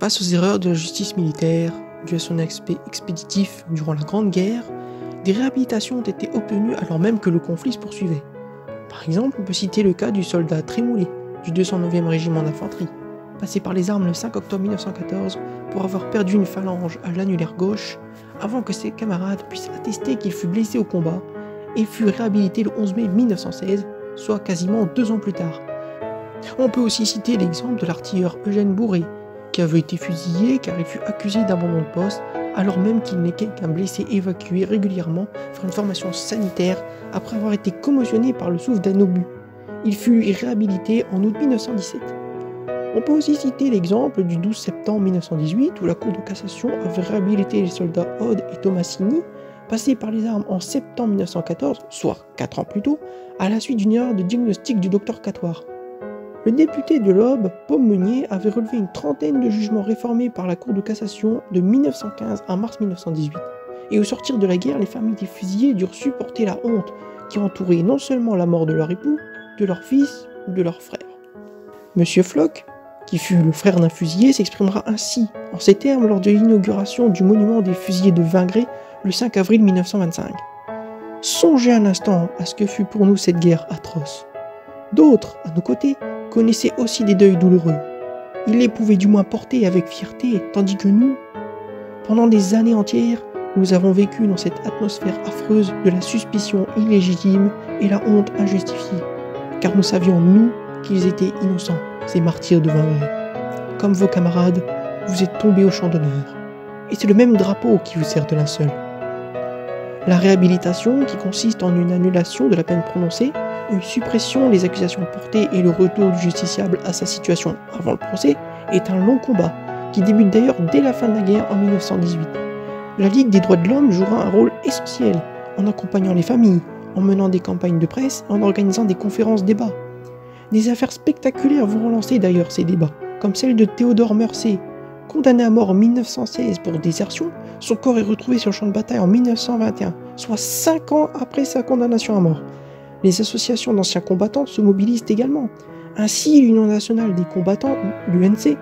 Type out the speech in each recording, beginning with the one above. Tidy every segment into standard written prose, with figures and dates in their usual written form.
Face aux erreurs de la justice militaire, dues à son aspect expéditif durant la Grande Guerre, des réhabilitations ont été obtenues alors même que le conflit se poursuivait. Par exemple, on peut citer le cas du soldat Trémoulet, du 209e régiment d'infanterie, passé par les armes le 5 octobre 1914 pour avoir perdu une phalange à l'annulaire gauche, avant que ses camarades puissent attester qu'il fut blessé au combat et fut réhabilité le 11 mai 1916, soit quasiment 2 ans plus tard. On peut aussi citer l'exemple de l'artilleur Eugène Bourré, qui avait été fusillé car il fut accusé d'abandon de poste, alors même qu'il n'était qu'un blessé évacué régulièrement vers une formation sanitaire après avoir été commotionné par le souffle d'un obus. Il fut réhabilité en août 1917. On peut aussi citer l'exemple du 12 septembre 1918 où la Cour de cassation avait réhabilité les soldats Aude et Tomassini, passés par les armes en septembre 1914, soit 4 ans plus tôt, à la suite d'une erreur de diagnostic du docteur Catoire. Le député de l'Aube, Paul Meunier, avait relevé une trentaine de jugements réformés par la Cour de cassation de 1915 à mars 1918. Et au sortir de la guerre, les familles des fusillés durent supporter la honte qui entourait non seulement la mort de leur époux, de leur fils ou de leur frère. Monsieur Floch, qui fut le frère d'un fusillé, s'exprimera ainsi, en ces termes, lors de l'inauguration du monument des fusillés de Vingré le 5 avril 1925. « Songez un instant à ce que fut pour nous cette guerre atroce. D'autres, à nos côtés, connaissaient aussi des deuils douloureux. Ils les pouvaient du moins porter avec fierté, tandis que nous, pendant des années entières, nous avons vécu dans cette atmosphère affreuse de la suspicion illégitime et la honte injustifiée, car nous savions, nous, qu'ils étaient innocents, ces martyrs de Vingré. Comme vos camarades, vous êtes tombés au champ d'honneur, et c'est le même drapeau qui vous sert de linceul. La réhabilitation, qui consiste en une annulation de la peine prononcée, une suppression des accusations portées et le retour du justiciable à sa situation avant le procès, est un long combat, qui débute d'ailleurs dès la fin de la guerre en 1918. La Ligue des droits de l'homme jouera un rôle essentiel en accompagnant les familles, en menant des campagnes de presse et en organisant des conférences-débats. Des affaires spectaculaires vont relancer d'ailleurs ces débats, comme celle de Théodore Meurcey. Condamné à mort en 1916 pour désertion, son corps est retrouvé sur le champ de bataille en 1921, soit 5 ans après sa condamnation à mort. Les associations d'anciens combattants se mobilisent également. Ainsi, l'Union nationale des combattants, l'UNC,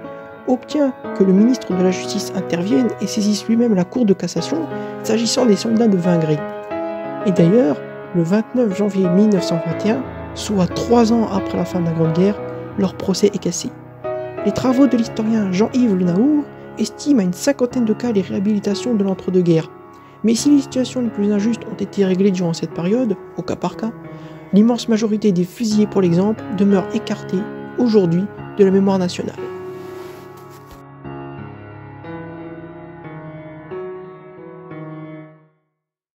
obtient que le ministre de la Justice intervienne et saisisse lui-même la Cour de cassation s'agissant des soldats de Vingré. Et d'ailleurs, le 29 janvier 1921, soit 3 ans après la fin de la Grande Guerre, leur procès est cassé. Les travaux de l'historien Jean-Yves Le Naour estiment à une 50aine de cas les réhabilitations de l'entre-deux-guerres. Mais si les situations les plus injustes ont été réglées durant cette période, au cas par cas, l'immense majorité des fusillés, pour l'exemple, demeurent écartés aujourd'hui de la mémoire nationale.